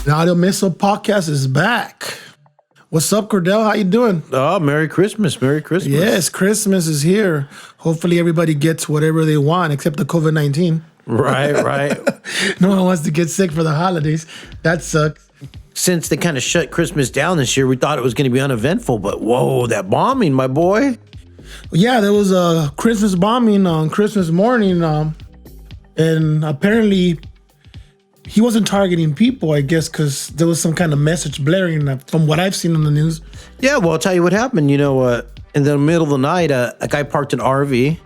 The Audio Missile Podcast is back. What's up, Cordell? How you doing? Oh, Merry Christmas. Merry Christmas. Yes, Christmas is here. Hopefully everybody gets whatever they want except the COVID-19. Right. No one wants to get sick for the holidays. That sucks. Since they kind of shut Christmas down this year, we thought it was going to be uneventful, but whoa, that bombing, my boy. Yeah, there was a Christmas bombing on Christmas morning, and apparently he wasn't targeting people, I guess, because there was some kind of message blaring from what I've seen on the news. Yeah, well, I'll tell you what happened. In the middle of the night, a guy parked an RV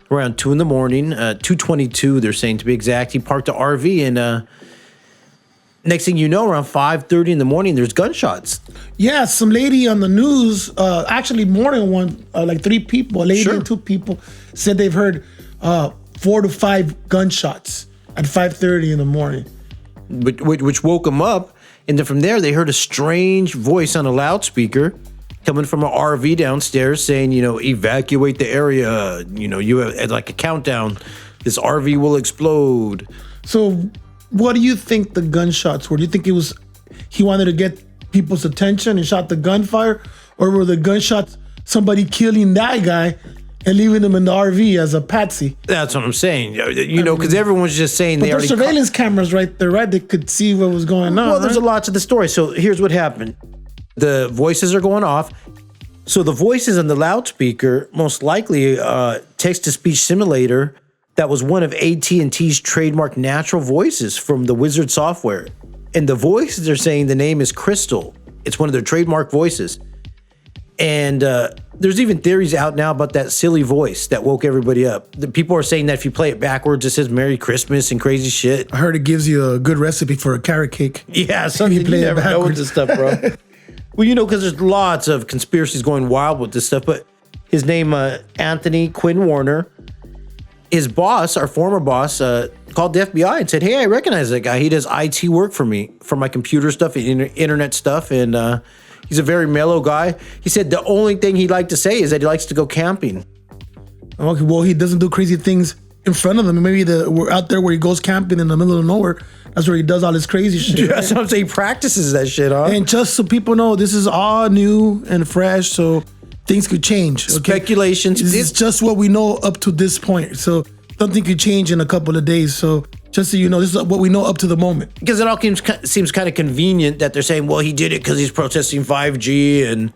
around 2 in the morning, 2:22, they're saying to be exact. He parked an RV, and next thing you know, around 5:30 in the morning, there's gunshots. Yeah, some lady on the news, actually more than one, like 3 people, a lady and 2 people, said they've heard 4 to 5 gunshots at 5:30 in the morning. Which woke them up, and then from there they heard a strange voice on a loudspeaker coming from an RV downstairs saying, evacuate the area. You have like a countdown. This RV will explode. So, what do you think the gunshots were? Do you think he wanted to get people's attention and shot the gunfire, or were the gunshots somebody killing that guy and leaving him in the RV as a patsy? That's what I'm saying. Because everyone's just saying but there's surveillance cameras right there, right? They could see what was going on. Well, there's a lot to the story. So here's what happened. The voices are going off. So the voices on the loudspeaker, most likely text-to-speech simulator, that was one of AT&T's trademark natural voices from the Wizard software. And the voices are saying the name is Crystal. It's one of their trademark voices. And there's even theories out now about that silly voice that woke everybody up. The people are saying that if you play it backwards, it says Merry Christmas and crazy shit. I heard it gives you a good recipe for a carrot cake. Yeah, something you never know with this stuff, bro. Well, because there's lots of conspiracies going wild with this stuff. But his name, Anthony Quinn Warner, his boss, our former boss, called the FBI and said, hey, I recognize that guy. He does IT work for me, for my computer stuff and internet stuff. And he's a very mellow guy. He said the only thing he'd like to say is that he likes to go camping. Okay, well, he doesn't do crazy things in front of them. Maybe we're out there where he goes camping in the middle of nowhere. That's where he does all his crazy shit. Yeah, that's what I'm saying. He practices that shit, huh? And just so people know, this is all new and fresh, so things could change. Okay? Speculations. This is just what we know up to this point. So something could change in a couple of days. So just so you know, this is what we know up to the moment. Because it all seems kind of convenient that they're saying, well, he did it because he's protesting 5G, and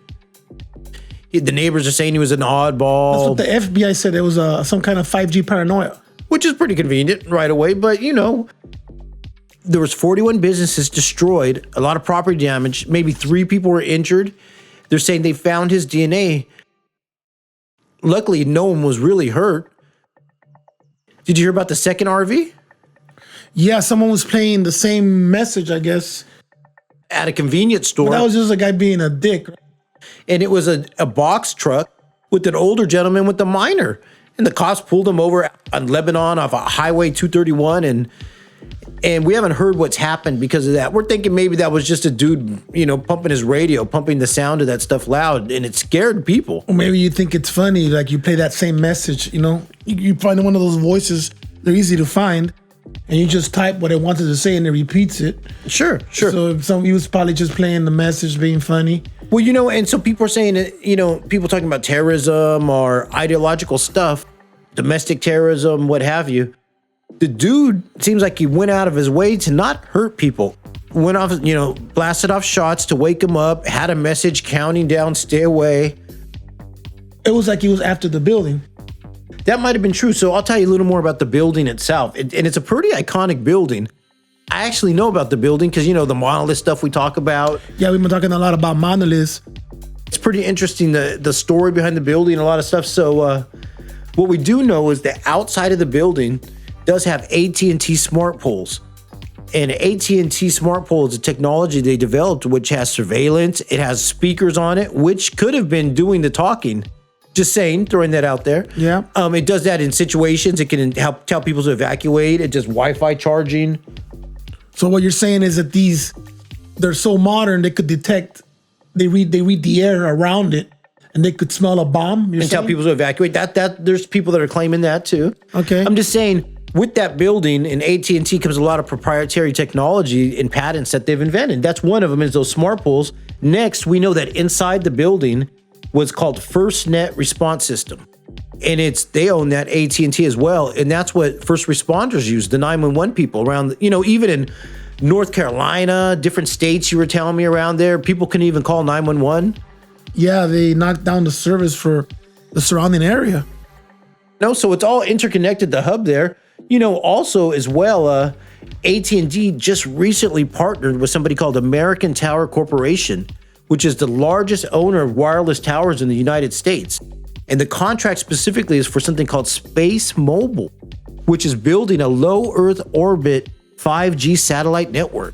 the neighbors are saying he was an oddball. That's what the FBI said. It was some kind of 5G paranoia. Which is pretty convenient right away, but there was 41 businesses destroyed, a lot of property damage, maybe 3 people were injured. They're saying they found his DNA. Luckily, no one was really hurt. Did you hear about the second RV? Yeah, someone was playing the same message, I guess. At a convenience store. But that was just a guy being a dick. And it was a box truck with an older gentleman with a minor. And the cops pulled him over on Lebanon off of Highway 231. And we haven't heard what's happened because of that. We're thinking maybe that was just a dude, pumping his radio, pumping the sound of that stuff loud. And it scared people. Or maybe you think it's funny, like you play that same message, You find one of those voices, they're easy to find. And you just type what it wanted to say and it repeats it. Sure. So he was probably just playing the message, being funny. Well, and so people are saying that, people talking about terrorism or ideological stuff, domestic terrorism, what have you. The dude seems like he went out of his way to not hurt people. Went off, blasted off shots to wake him up, had a message counting down, stay away. It was like he was after the building. That might have been true. So I'll tell you a little more about the building itself. And it's a pretty iconic building. I actually know about the building because, the Monolith stuff we talk about. Yeah, we've been talking a lot about Monoliths. It's pretty interesting, the story behind the building, a lot of stuff. So what we do know is the outside of the building does have AT&T smart poles. And AT&T smart pole is a technology they developed which has surveillance. It has speakers on it, which could have been doing the talking. Just saying, throwing that out there. Yeah. It does that in situations. It can help tell people to evacuate. It does Wi-Fi charging. So what you're saying is that they're so modern they could detect. They read the air around it, and they could smell a bomb. And tell people to evacuate. That there's people that are claiming that too. Okay. I'm just saying with that building and AT&T comes a lot of proprietary technology and patents that they've invented. That's one of them is those smart poles. Next, we know that inside the building was called FirstNet Response System. And they own that AT&T as well. And that's what first responders use, the 911 people around, even in North Carolina, different states you were telling me around there, people couldn't even call 911. Yeah, they knocked down the service for the surrounding area. No, so it's all interconnected, the hub there. Also as well, AT&T just recently partnered with somebody called American Tower Corporation, which is the largest owner of wireless towers in the United States. And the contract specifically is for something called Space Mobile, which is building a low Earth orbit 5G satellite network,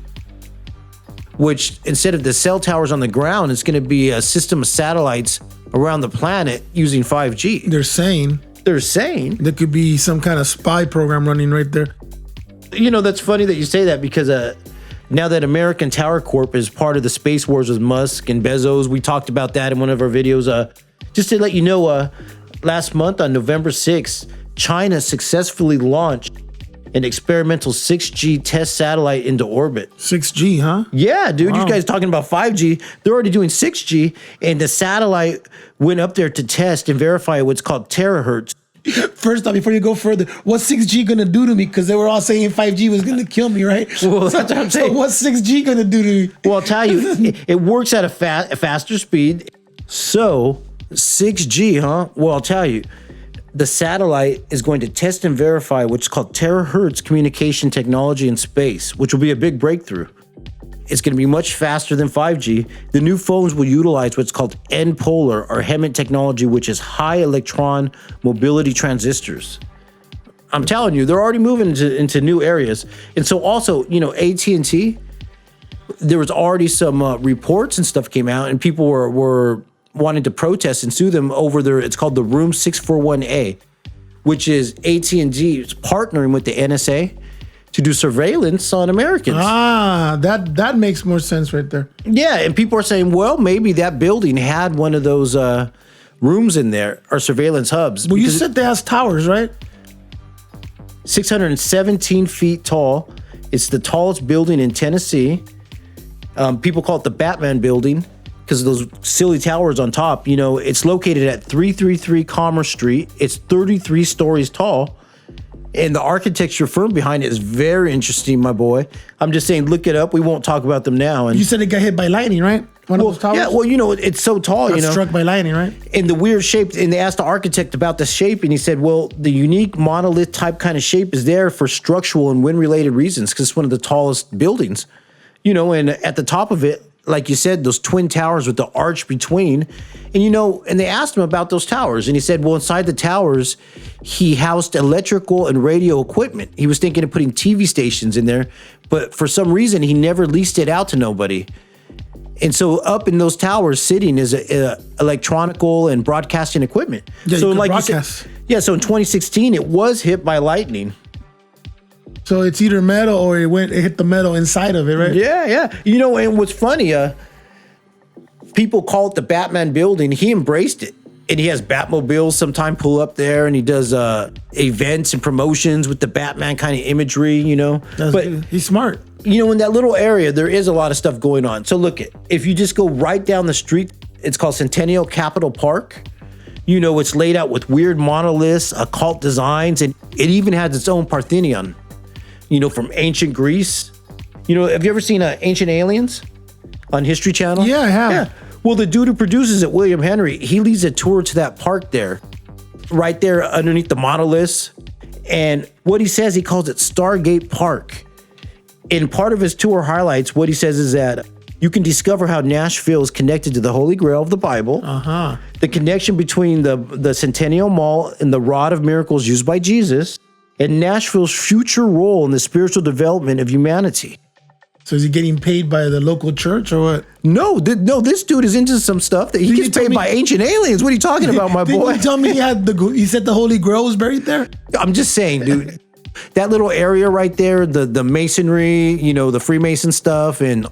which instead of the cell towers on the ground, it's going to be a system of satellites around the planet using 5G. They're saying There could be some kind of spy program running right there. That's funny that you say that because now that American Tower Corp is part of the space wars with Musk and Bezos, we talked about that in one of our videos. Just to let you know, last month on November 6th, China successfully launched an experimental 6G test satellite into orbit. 6G, huh? Yeah, dude. Wow. You guys talking about 5G. They're already doing 6G, and the satellite went up there to test and verify what's called terahertz. First off, before you go further, what's 6G going to do to me? Because they were all saying 5G was going to kill me, right? Well, that's what I'm saying. So what's 6G going to do to me? Well, I'll tell you, it works at a faster speed. So 6G, huh? Well, I'll tell you, the satellite is going to test and verify what's called terahertz communication technology in space, which will be a big breakthrough. It's going to be much faster than 5G. The new phones will utilize what's called N-polar or HEMT technology, which is high electron mobility transistors. I'm telling you, they're already moving into new areas. And so also, AT&T, there was already some reports and stuff came out, and people were wanting to protest and sue them over it's called the Room 641A, which is AT&T partnering with the NSA to do surveillance on Americans. That makes more sense right there. Yeah, and people are saying, well, maybe that building had one of those rooms in there, or surveillance hubs. Well, you said they has towers, right? 617 feet tall. It's the tallest building in Tennessee. People call it the Batman building because of those silly towers on top. It's located at 333 Commerce Street. It's 33 stories tall. And the architecture firm behind it is very interesting, my boy. I'm just saying, look it up. We won't talk about them now. And you said it got hit by lightning, right? One of those towers? Yeah, well, it's so tall, got struck by lightning, right? And the weird shape, and they asked the architect about the shape, and he said, well, the unique monolith type kind of shape is there for structural and wind-related reasons, because it's one of the tallest buildings. And at the top of it, like you said, those twin towers with the arch between. And, and they asked him about those towers. And he said, well, inside the towers, he housed electrical and radio equipment. He was thinking of putting TV stations in there. But for some reason, he never leased it out to nobody. And so up in those towers sitting is electronical and broadcasting equipment. Yeah, so like broadcast. So in 2016, it was hit by lightning. So it's either metal or it hit the metal inside of it, right? Yeah. And what's funny, people call it the Batman building. He embraced it. And he has Batmobiles sometime pull up there, and he does events and promotions with the Batman kind of imagery, But good. He's smart. In that little area, there is a lot of stuff going on. So look, if you just go right down the street, it's called Centennial Capitol Park. It's laid out with weird monoliths, occult designs, and it even has its own Parthenon. From ancient Greece. Have you ever seen Ancient Aliens on History Channel? Yeah, I have. Yeah. Well, the dude who produces it, William Henry, he leads a tour to that park there, right there underneath the monoliths. And what he says, he calls it Stargate Park. In part of his tour highlights, what he says is that you can discover how Nashville is connected to the Holy Grail of the Bible, the connection between the Centennial Mall and the Rod of Miracles used by Jesus, and Nashville's future role in the spiritual development of humanity. So is he getting paid by the local church or what? No, this dude is into some stuff that he gets paid by ancient aliens. What are you talking about, my boy? Didn't you tell me he said the Holy Grail was buried there? I'm just saying, dude. That little area right there, the masonry, the Freemason stuff, and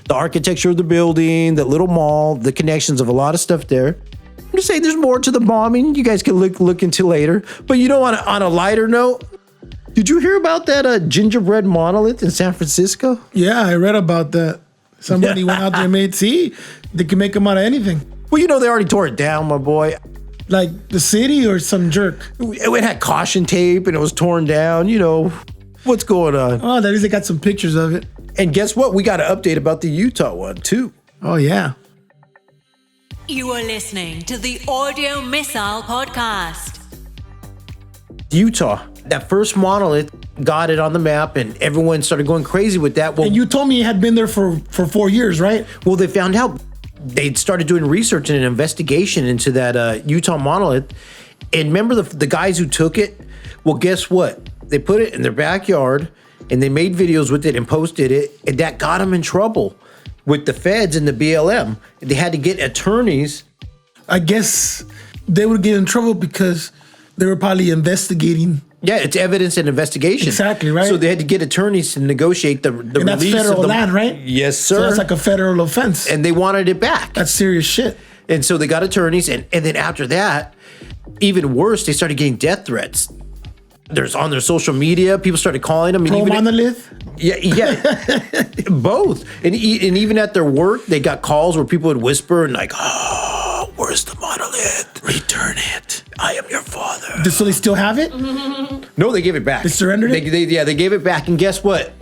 the architecture of the building, the little mall, the connections of a lot of stuff there. I'm just saying there's more to the bombing you guys can look into later. But on a lighter note, Did you hear about that gingerbread monolith in San Francisco? Yeah, I read about that. Somebody went out there and made, see, they can make them out of anything. Well, they already tore it down, my boy. Like the city or some jerk? It had caution tape and it was torn down. What's going on? Oh, at least they got some pictures of it. And guess what? We got an update about the Utah one, too. Oh, yeah. You are listening to the Audio Missile Podcast. Utah, that first monolith got it on the map and everyone started going crazy with that. Well, And you told me it had been there for 4 years, right? Well, they found out. They started doing research and an investigation into that Utah monolith. And remember the guys who took it? Well, guess what? They put it in their backyard and they made videos with it and posted it. And that got them in trouble with the feds and the BLM. They had to get attorneys. I guess they would get in trouble because they were probably investigating. Yeah, it's evidence and investigation. Exactly, right? So they had to get attorneys to negotiate the And release that's federal of the land, right? Yes, sir. So that's like a federal offense. And they wanted it back. That's serious shit. And so they got attorneys, and then after that, even worse, they started getting death threats. There's on their social media, people started calling them. Pro Monolith? Yeah, both. And even at their work, they got calls where people would whisper and like, "Oh, where's the monolith? Return it. I am your father." So they still have it? No, they gave it back. They surrendered it? They gave it back. And guess what?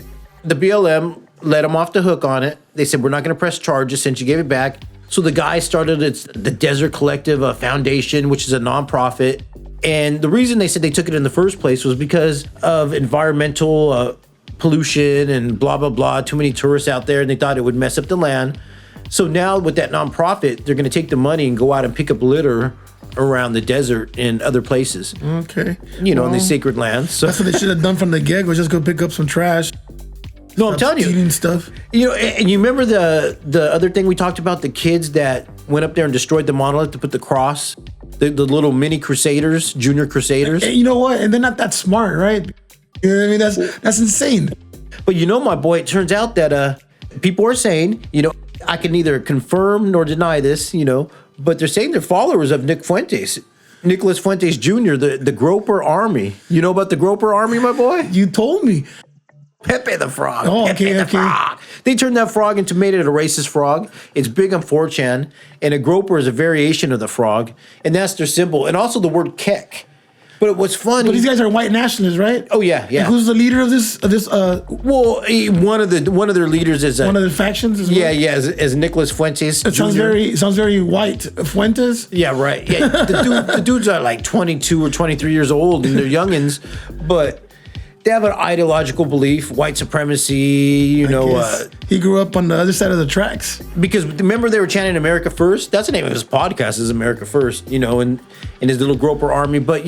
The BLM let them off the hook on it. They said, we're not going to press charges since you gave it back. So the guy started the Desert Collective Foundation, which is a nonprofit. And the reason they said they took it in the first place was because of environmental pollution and blah, blah, blah. Too many tourists out there, and they thought it would mess up the land. So now with that nonprofit, they're going to take the money and go out and pick up litter around the desert and other places. Okay. In these sacred lands. So That's what they should have done from the get-go, just go pick up some trash. no, I'm telling you. Eating stuff. And you remember the other thing we talked about, the kids that went up there and destroyed the monolith to put the cross, the little mini crusaders, junior crusaders. And you know what? And they're not that smart, right? You know what I mean? That's insane. But my boy, it turns out that people are saying, I can neither confirm nor deny this, but they're saying they're followers of Nicholas Fuentes Jr., the Groper Army. You know about the Groper Army, my boy? You told me. Pepe the Frog. Oh, Pepe the okay. Frog. They turned that frog into, made it a racist frog. It's big on 4chan, and a groper is a variation of the frog, and that's their symbol. And also the word kek. But what's funny? But these guys are white nationalists, right? Oh yeah. And who's the leader of this? Well, one of their leaders is One of the factions. As well? Yeah, as Nicholas Fuentes. It sounds very white. Fuentes. Yeah, right. Yeah, the dudes are like 22 or 23 years old, and they're youngins, but they have an ideological belief, white supremacy. He grew up on the other side of the tracks. Because remember they were chanting America First? That's the name of his podcast, is America First, and his little groper army. But,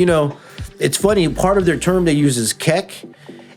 it's funny, part of their term they use is Kek.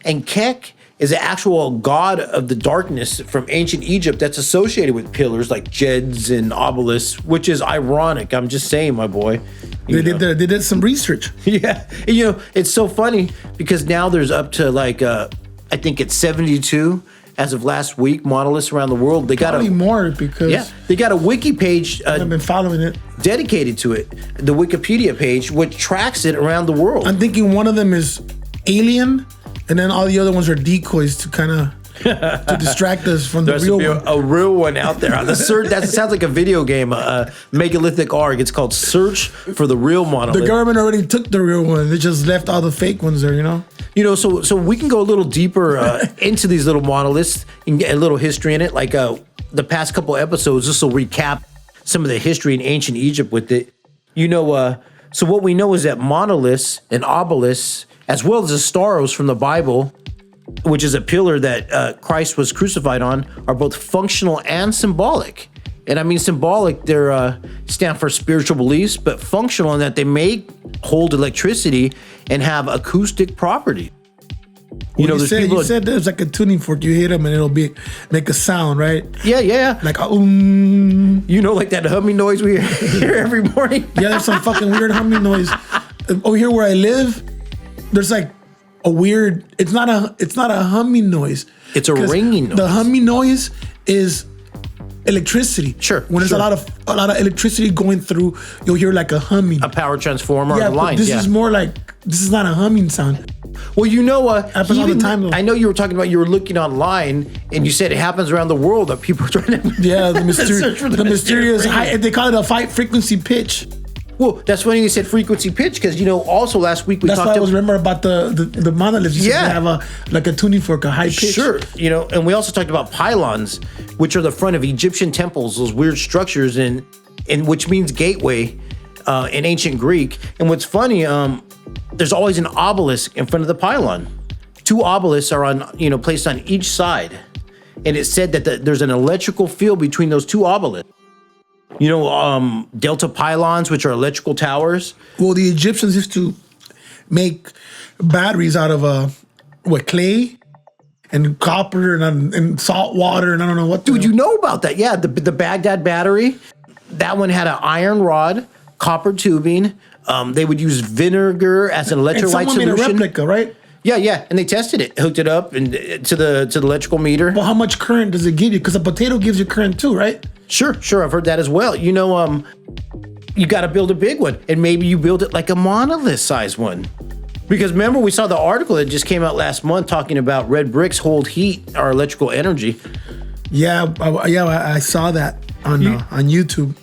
And Kek is the actual god of the darkness from ancient Egypt that's associated with pillars like Djeds and Obelisks, which is ironic. I'm just saying, my boy. They did some research. Yeah. It's so funny because now there's up to I think it's 72 as of last week, monoliths around the world. They got more because they got a wiki page I've been following it, dedicated to it, the Wikipedia page, which tracks it around the world. I'm thinking one of them is alien, and then all the other ones are decoys to kind of to distract us from the real one. A real one out there on the search. That sounds like a video game, a megalithic ARG. It's called Search for the Real Monolith. The government already took the real one. They just left all the fake ones there, So we can go a little deeper into these little monoliths and get a little history in it. Like the past couple episodes, this will recap some of the history in ancient Egypt with it. So what we know is that monoliths and obelisks, as well as the Stauros from the Bible, which is a pillar that Christ was crucified on, are both functional and symbolic. And I mean symbolic, they're stand for spiritual beliefs, but functional in that they may hold electricity and have acoustic property. You said there's like a tuning fork. You hit them and it'll make a sound, right? Yeah. Like like that humming noise we hear every morning. Yeah, there's some fucking weird humming noise. Over here where I live, there's like a weird. It's not a humming noise. It's a ringing noise. The humming noise is electricity. Sure. When there's a lot of electricity going through, you'll hear like a humming. A power transformer on the line. This is more like, this is not a humming sound. Well, Happens all the time, though. I know you were talking about you were looking online, and you said it happens around the world that people are trying to the mysterious high, they call it a high frequency pitch. Well, that's funny you said frequency pitch because also last week we That's talked why I was remember about the monoliths. You said they have a tuning fork, a high pitch. Sure, and we also talked about pylons, which are the front of Egyptian temples, those weird structures, and which means gateway in ancient Greek. And what's funny, there's always an obelisk in front of the pylon. 2 obelisks are placed on each side, and it's said that there's an electrical field between those 2 obelisks. Delta pylons, which are electrical towers. Well, the Egyptians used to make batteries out of clay and copper and salt water and I don't know what. Dude, you know about that? Yeah, the Baghdad battery. That one had an iron rod, copper tubing. They would use vinegar as an electrolyte and someone solution. Made a replica, right? Yeah, and they tested it, hooked it up and to the electrical meter. Well, how much current does it give you? Because a potato gives you current too, right? Sure, I've heard that as well. You got to build a big one, and maybe you build it like a monolith size one. Because remember, we saw the article that just came out last month talking about red bricks hold heat or electrical energy. Yeah, I saw that on YouTube.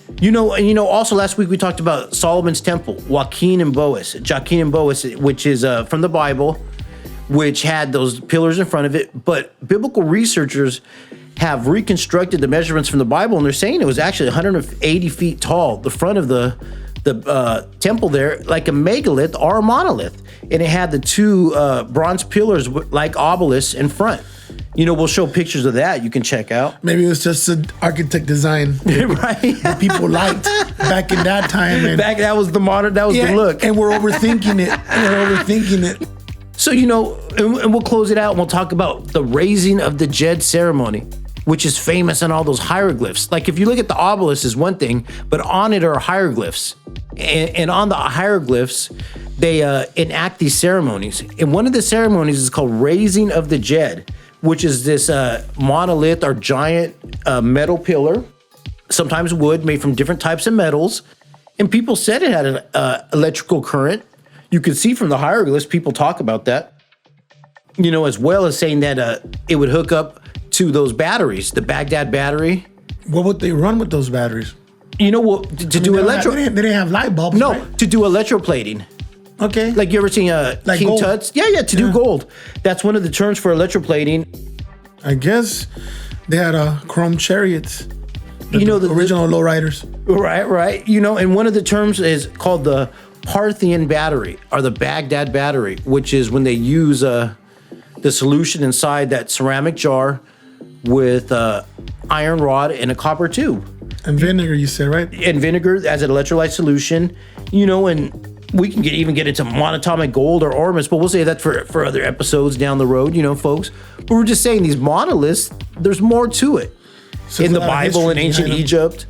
Also last week we talked about Solomon's temple, Jachin and Boaz, which is from the Bible, which had those pillars in front of it. But biblical researchers have reconstructed the measurements from the Bible, and they're saying it was actually 180 feet tall, the front of the temple there, like a megalith or a monolith. And it had the 2 bronze pillars like obelisks in front. We'll show pictures of that you can check out. Maybe it was just an architect design right? that people liked back in that time. And that was the look. And we're overthinking it. So, and we'll close it out and we'll talk about the raising of the Djed ceremony, which is famous in all those hieroglyphs. Like if you look at the obelisk is one thing, but on it are hieroglyphs. And on the hieroglyphs, they enact these ceremonies. And one of the ceremonies is called raising of the Djed, which is this monolith or giant metal pillar, sometimes wood made from different types of metals. And people said it had an electrical current. You could see from the hieroglyphs, people talk about that, as well as saying that it would hook up to those batteries, the Baghdad battery. What would they run with those batteries? To do electro. They didn't have light bulbs. No, right? to do electroplating. Okay. Like you ever seen like King gold. Tut's? Yeah, to do gold. That's one of the terms for electroplating. I guess they had chrome chariots. The original lowriders. Right. And one of the terms is called the Parthian battery or the Baghdad battery, which is when they use the solution inside that ceramic jar with iron rod and a copper tube. And vinegar, you said, right? And vinegar as an electrolyte solution, and we can even get into monoatomic gold or ORMUS, but we'll save that for other episodes down the road, folks. But we're just saying these monoliths, there's more to it. So in the Bible, in ancient Egypt.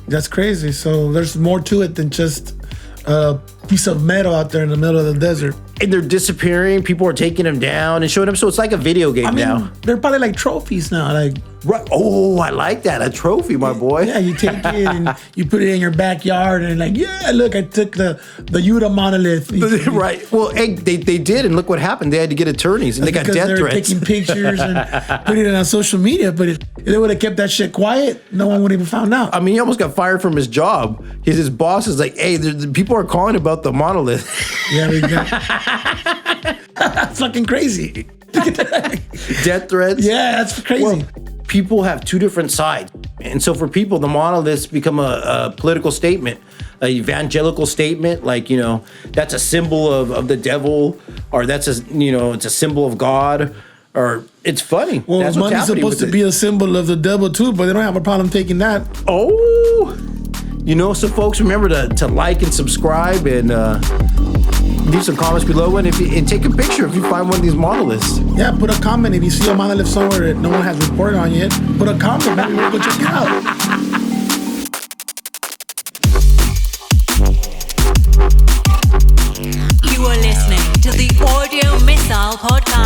That's crazy. So there's more to it than just a piece of metal out there in the middle of the desert. And they're disappearing. People are taking them down and showing them. So it's like a video game now. They're probably like trophies now. Right. Oh, I like that. A trophy, my boy. Yeah, you take it and you put it in your backyard and look, I took the Utah monolith. Right. Well, hey, they did, and look what happened. They had to get attorneys, and they got death threats. Taking pictures and putting it on social media, but if they would have kept that shit quiet, no one would have even found out. I mean, he almost got fired from his job. His boss is like, hey, people are calling about the monolith. Yeah, we got that's fucking crazy. Death threats? Yeah, that's crazy. Well, people have 2 different sides. And so for people, the monoliths become a political statement, an evangelical statement. Like, that's a symbol of the devil, or that's it's a symbol of God, or it's funny. Well, that's money's supposed to be a symbol of the devil too, but they don't have a problem taking that. Oh, so folks, remember to like and subscribe and leave some comments below and take a picture if you find one of these monoliths. Yeah, put a comment if you see a monolith somewhere that no one has reported on yet. Put a comment, maybe we'll go check it out. You are listening to the Audio Missile Podcast.